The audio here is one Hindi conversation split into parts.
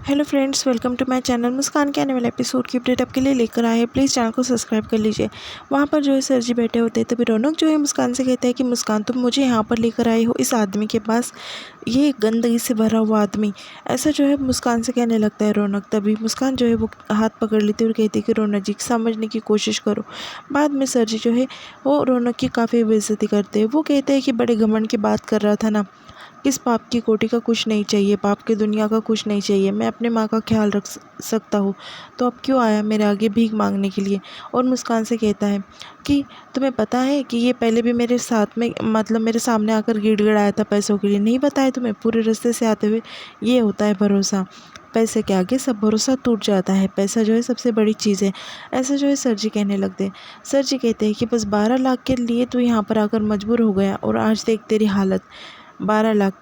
Hello friends, welcome to my channel. Muskan के आने वाले एपिसोड की अपडेट आपके लिए लेकर आए हैं। प्लीज़ चैनल को सब्सक्राइब कर लीजिए। वहाँ पर जो है सर जी बैठे होते हैं, तभी रौनक जो है मुस्कान से कहता है कि मुस्कान, तुम मुझे यहाँ पर लेकर आई हो इस आदमी के पास, ये गंदगी से भरा हुआ आदमी। ऐसा जो है मुस्कान से कहने लगता है रौनक। तभी मुस्कान जो है वो हाथ पकड़ लेती है और कहती है कि रौनक जी, समझने की कोशिश करो। बाद में सर जी जो है वो रौनक की काफ़ी बेइज्जती करते हैं। वो कहते हैं कि बड़े घमंड की बात कर रहा था ना, इस पाप की कोटि का कुछ नहीं चाहिए, पाप की दुनिया का कुछ नहीं चाहिए, मैं अपने माँ का ख्याल रख सकता हूँ, तो अब क्यों आया मेरे आगे भीख मांगने के लिए। और मुस्कान से कहता है कि तुम्हें पता है कि ये पहले भी मेरे साथ में, मतलब मेरे सामने आकर गिड़गिड़ाया था पैसों के लिए। नहीं बताया तुम्हें? पूरे रास्ते से आते हुए ये होता है भरोसा, पैसे के आगे सब भरोसा टूट जाता है, पैसा जो है सबसे बड़ी चीज़ है। ऐसा जो है सर जी कहने लगते हैं। सर जी कहते हैं कि बस 12 लाख के लिए तू यहाँ पर आकर मजबूर हो गया, और आज देख तेरी हालत। 12 लाख,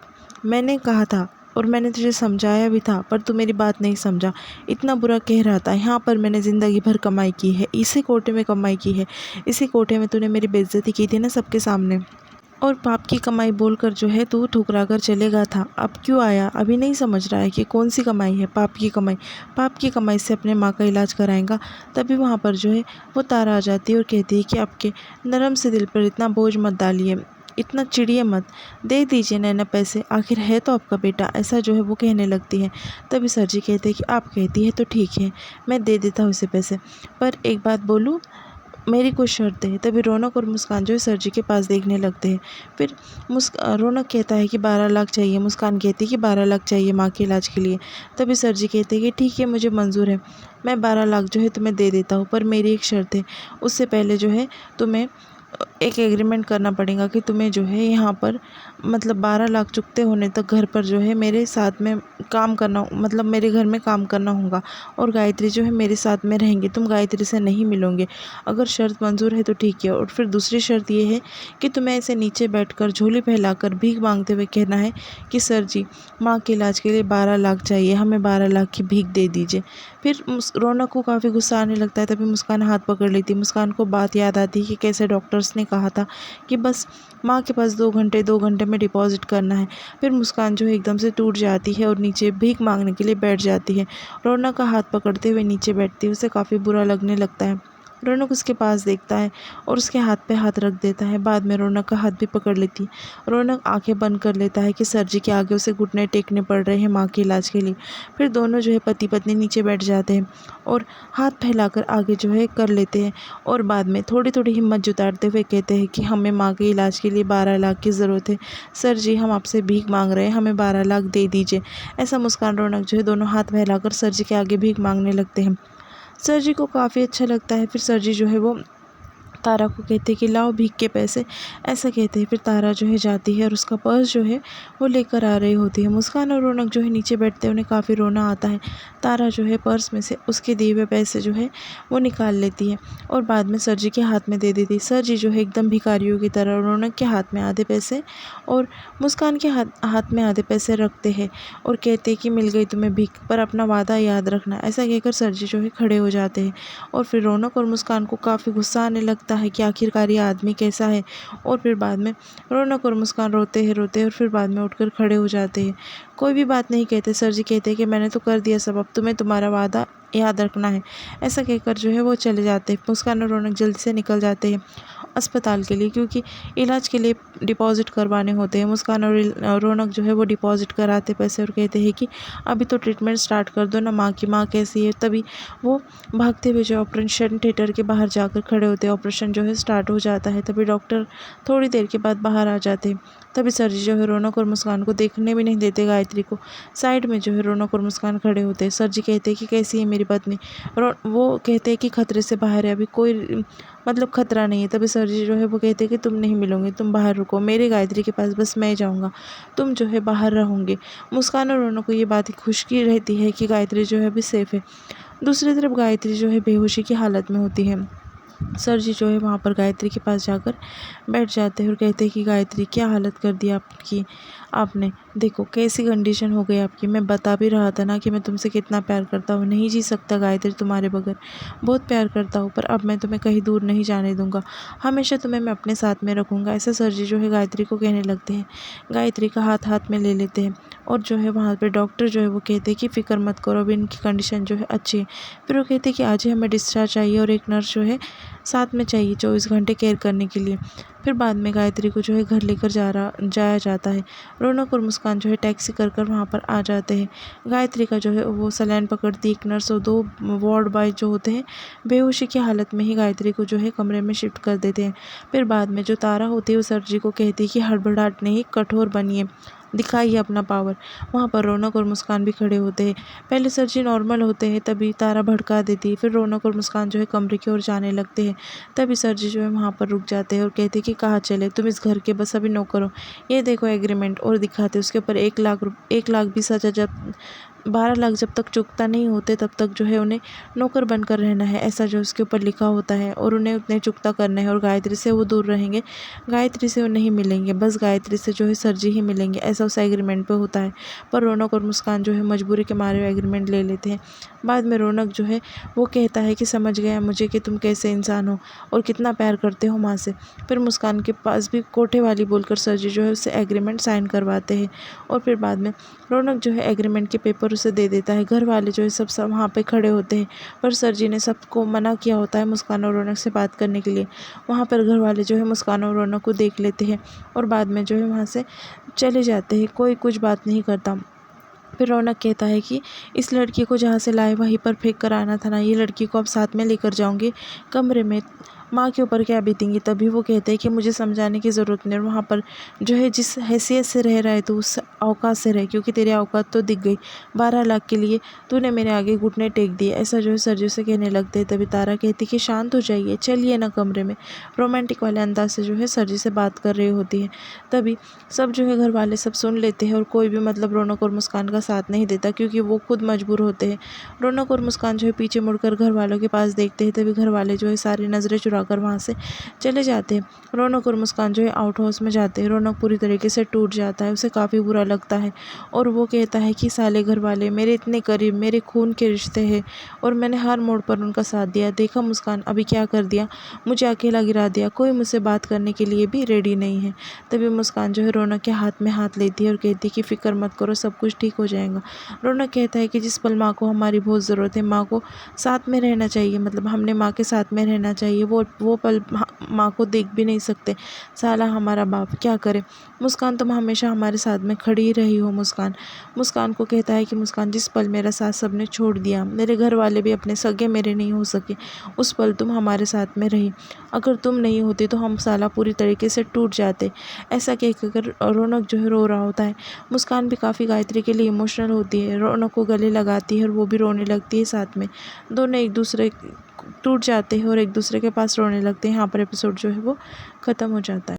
मैंने कहा था और मैंने तुझे समझाया भी था, पर तू मेरी बात नहीं समझा। इतना बुरा कह रहा था। यहाँ पर मैंने ज़िंदगी भर कमाई की है, इसी कोटे में कमाई की है, इसी कोटे में तूने मेरी बेइज्जती की थी ना सबके सामने, और पाप की कमाई बोलकर जो है तू ठुकरा कर चलेगा था। अब क्यों आया? अभी नहीं समझ रहा है कि कौन सी कमाई है? पाप की कमाई। पाप की कमाई से अपने माँ का इलाज कराएगा। तभी वहाँ पर जो है वो तारा आ जाती है और कहती है कि आपके नरम से दिल पर इतना बोझ मत डालिए, इतना चिढ़िए मत, दे दीजिए नैना पैसे, आखिर है तो आपका बेटा। ऐसा जो है वो कहने लगती है। तभी सर जी कहते हैं कि आप कहती है तो ठीक है, मैं दे देता हूँ उसे पैसे, पर एक बात बोलूँ, मेरी कुछ शर्त है। तभी रौनक और मुस्कान जो है सर जी के पास देखने लगते हैं। फिर रौनक कहता है कि 12 लाख चाहिए। मुस्कान कहती है कि 12 लाख चाहिए माँ के इलाज के लिए। तभी सर जी कहते हैं कि ठीक है, मुझे मंजूर है, मैं 12 लाख जो है तुम्हें दे देता हूँ, पर मेरी एक शर्त है। उससे पहले जो है तुम्हें एक एग्रीमेंट करना पड़ेगा कि तुम्हें जो है यहाँ पर, मतलब 12 लाख चुकते होने तक घर पर जो है मेरे साथ में काम करना, मतलब मेरे घर में काम करना होगा, और गायत्री जो है मेरे साथ में रहेंगी, तुम गायत्री से नहीं मिलोगे। अगर शर्त मंजूर है तो ठीक है। और फिर दूसरी शर्त ये है कि तुम्हें ऐसे नीचे बैठकर झोली फैलाकर भीख मांगते हुए कहना है कि सर जी, माँ के इलाज के लिए 12 लाख चाहिए, हमें 12 लाख की भीख दे दीजिए। फिर रौनक को काफ़ी गुस्सा आने लगता है। तभी मुस्कान हाथ पकड़ लेती है। मुस्कान को बात याद आती है कि कैसे डॉक्टर्स ने कहा था कि बस माँ के पास 2 घंटे में डिपॉजिट करना है। फिर मुस्कान जो है एकदम से टूट जाती है और नीचे भीख मांगने के लिए बैठ जाती है। रौनक का हाथ पकड़ते हुए नीचे बैठती है। उसे काफ़ी बुरा लगने लगता है। रौनक उसके पास देखता है और उसके हाथ पे हाथ रख देता है। बाद में रौनक का हाथ भी पकड़ लेती है। रौनक आंखें बंद कर लेता है कि सर जी के आगे उसे घुटने टेकने पड़ रहे हैं माँ के इलाज के लिए। फिर दोनों जो है पति पत्नी नीचे बैठ जाते हैं और हाथ फैलाकर आगे जो है कर लेते हैं, और बाद में थोड़ी थोड़ी हिम्मत जुटाते हुए कहते हैं कि हमें माँ के इलाज के लिए 12 लाख की ज़रूरत है। सर जी, हम आपसे भीख मांग रहे हैं, हमें 12 लाख दे दीजिए। ऐसा मुस्कान रौनक जो है दोनों हाथ फैलाकर सर जी के आगे भीख मांगने लगते हैं। सर जी को काफ़ी अच्छा लगता है। फिर सर जी जो है वो तारा को कहते हैं कि लाओ भीख के पैसे, ऐसा कहते हैं। फिर तारा जो है जाती है और उसका पर्स जो है वो लेकर आ रही होती है। मुस्कान और रौनक जो है नीचे बैठते हैं, उन्हें काफ़ी रोना आता है। तारा जो है पर्स में से उसके दिए हुए पैसे जो है वो निकाल लेती है और बाद में सर जी के हाथ में दे देती है। सर जी जो है एकदम भिखारियों की तरह रौनक के हाथ में आधे पैसे और मुस्कान के हाथ में आधे पैसे रखते हैं और कहते हैं कि मिल गई तुम्हें भीख, पर अपना वादा याद रखना। ऐसा कहकर सर जी जो है खड़े हो जाते हैं और फिर रौनक और मुस्कान को काफ़ी गुस्सा आने लगता है कि आखिरकार ये आदमी कैसा है। और फिर बाद में रौनक और मुस्कान रोते हैं और फिर बाद में उठकर खड़े हो जाते हैं। कोई भी बात नहीं कहते। सर जी कहते हैं कि मैंने तो कर दिया सब, अब तुम्हें तुम्हारा वादा याद रखना है। ऐसा कहकर जो है वो चले जाते हैं। मुस्कान और रौनक जल्दी से निकल जाते हैं अस्पताल के लिए, क्योंकि इलाज के लिए डिपॉज़िट करवाने होते हैं। मुस्कान और रौनक जो है वो डिपॉज़िट कराते पैसे और कहते हैं कि अभी तो ट्रीटमेंट स्टार्ट कर दो ना माँ की, माँ कैसी है। तभी वो भागते हुए जो ऑपरेशन थिएटर के बाहर जाकर खड़े होते हैं। ऑपरेशन जो है स्टार्ट हो जाता है। तभी डॉक्टर थोड़ी देर के बाद बाहर आ जाते हैं। तभी सर जी जो है रौनक और मुस्कान को देखने भी नहीं देते गायत्री को। साइड में जो है रौनक और मुस्कान खड़े होते हैं। सर जी कहते हैं कि कैसी है मेरी पत्नी। वो कहते हैं कि खतरे से बाहर है, अभी कोई मतलब खतरा नहीं है। तभी सर जी जो है वो कहते हैं कि तुम नहीं मिलोगे, तुम बाहर रुको, मेरे गायत्री के पास बस मैं जाऊँगा, तुम जो है बाहर रहोगे। मुस्कान और रौनक को ये बात खुशकी रहती है कि गायत्री जो है अभी सेफ़ है। दूसरी तरफ गायत्री जो है बेहोशी की हालत में होती है। सर जी जो है वहाँ पर गायत्री के पास जाकर बैठ जाते हैं और कहते हैं कि गायत्री, क्या हालत कर दी आपकी, आपने देखो कैसी कंडीशन हो गई आपकी। मैं बता भी रहा था ना कि मैं तुमसे कितना प्यार करता हूँ, नहीं जी सकता गायत्री तुम्हारे बगैर, बहुत प्यार करता हूँ, पर अब मैं तुम्हें कहीं दूर नहीं जाने दूंगा, हमेशा तुम्हें मैं अपने साथ में रखूँगा। ऐसा सर जी जो है गायत्री को कहने लगते हैं। गायत्री का हाथ हाथ में ले लेते हैं और जो है वहाँ पे डॉक्टर जो है वो कहते हैं कि फ़िक्र मत करो, अभी इनकी कंडीशन जो है अच्छी है। फिर वो कहते हैं कि आज ही हमें डिस्चार्ज चाहिए और एक नर्स जो है साथ में चाहिए 24 घंटे केयर करने के लिए। फिर बाद में गायत्री को जो है घर लेकर जाया जाता है। रौनक और मुस्कान जो है टैक्सी कर वहाँ पर आ जाते हैं। गायत्री का जो है वो सलाइन पकड़ती एक नर्स और 2 वार्ड बॉय जो होते हैं बेहोशी की हालत में ही गायत्री को जो है कमरे में शिफ्ट कर देते हैं। फिर बाद में जो तारा होती है वो सर जी को कहती है कि हड़बड़ाहट नहीं, कठोर बनिए, दिखाइए अपना पावर। वहाँ पर रौनक और मुस्कान भी खड़े होते हैं। पहले सर जी नॉर्मल होते हैं, तभी तारा भड़का देती है। फिर रौनक और मुस्कान जो है कमरे की ओर जाने लगते हैं। तभी सर जी जो है वहाँ पर रुक जाते हैं और कहते हैं कि कहाँ चले, तुम इस घर के बस अभी नौकर हो, ये देखो एग्रीमेंट। और दिखाते उसके ऊपर 1 लाख 20,000 जब 12 लाख जब तक चुकता नहीं होते तब तक जो है उन्हें नौकर बनकर रहना है, ऐसा जो उसके ऊपर लिखा होता है। और उन्हें उतने चुकता करना है और गायत्री से वो दूर रहेंगे, गायत्री से वो नहीं मिलेंगे, बस गायत्री से जो है सर जी ही मिलेंगे, ऐसा उस एग्रीमेंट पे होता है। पर रौनक और मुस्कान जो है मजबूरी के मारे एग्रीमेंट ले लेते हैं। बाद में रौनक जो है वो कहता है कि समझ गया मुझे कि तुम कैसे इंसान हो और कितना प्यार करते हो माँ से। फिर मुस्कान के पास भी कोठे वाली बोलकर सर जी जो है उससे एग्रीमेंट साइन करवाते हैं। और फिर बाद में रौनक जो है एग्रीमेंट के पेपर उसे दे देता है। घर वाले जो है सब वहाँ पे खड़े होते हैं, पर सर जी ने सबको मना किया होता है मुस्कान और रौनक से बात करने के लिए। वहाँ पर घर वाले जो है मुस्कान और रौनक को देख लेते हैं और बाद में जो है वहाँ से चले जाते हैं, कोई कुछ बात नहीं करता। फिर रौनक कहता है कि इस लड़की को जहाँ से लाए वहीं पर फेंक कर आना था ना, ये लड़की को अब साथ में लेकर जाऊंगी कमरे में, माँ के ऊपर क्या बीतेंगी। तभी वो कहते हैं कि मुझे समझाने की ज़रूरत नहीं, और वहाँ पर जो है जिस हैसियत से रह रहा है तो उस औकात से रहे, क्योंकि तेरी औकात तो दिख गई, 12 लाख के लिए तूने मेरे आगे घुटने टेक दिए, ऐसा जो है सरजू से कहने लगते हैं। तभी तारा कहती कि शांत हो जाइए, चलिए ना कमरे में, रोमांटिक वाले अंदाज से जो है सरजी से बात कर रही होती है। तभी सब जो है घर वाले सब सुन लेते हैं और कोई भी मतलब रौनक और मुस्कान का साथ नहीं देता, क्योंकि वो खुद मजबूर होते हैं। रौनक और मुस्कान जो है पीछे मुड़कर घर वालों के पास देखते हैं, तभी घर वाले जो है सारी नज़रें चुराकर वहाँ से चले जाते हैं। रौनक और मुस्कान जो है आउट हाउस में जाते हैं। रौनक पूरी तरीके से टूट जाता है, उसे काफ़ी बुरा लगता है और वो कहता है कि साले घर वाले मेरे इतने करीब, मेरे खून के रिश्ते हैं और मैंने हर मोड़ पर उनका साथ दिया, देखा मुस्कान अभी क्या कर दिया, मुझे अकेला गिरा दिया, कोई मुझसे बात करने के लिए भी रेडी नहीं है। तभी मुस्कान जो है रौनक के हाथ में हाथ लेती है और कहती है कि फ़िक्र मत करो, सब कुछ ठीक हो जाएगा। रौनक कहता है कि जिस पल माँ को हमारी बहुत ज़रूरत है, माँ को साथ में रहना चाहिए, मतलब हमने माँ के साथ में रहना चाहिए, वो पल माँ को देख भी नहीं सकते, साला हमारा बाप क्या करे। मुस्कान तुम हमेशा हमारे साथ में खड़ी ही रही हो। मुस्कान को कहता है कि मुस्कान जिस पल मेरा साथ सबने छोड़ दिया, मेरे घर वाले भी अपने सगे मेरे नहीं हो सके, उस पल तुम हमारे साथ में रही, अगर तुम नहीं होती तो हम साला पूरी तरीके से टूट जाते। ऐसा कहकर रौनक जो है रो रहा होता है। मुस्कान भी काफ़ी गायत्री के लिए इमोशनल होती है, रौनक को गले लगाती है और वो भी रोने लगती है साथ में। दोनों एक दूसरे टूट जाते हैं और एक दूसरे के पास रोने लगते हैं। यहाँ पर एपिसोड जो है वो ख़त्म हो जाता है।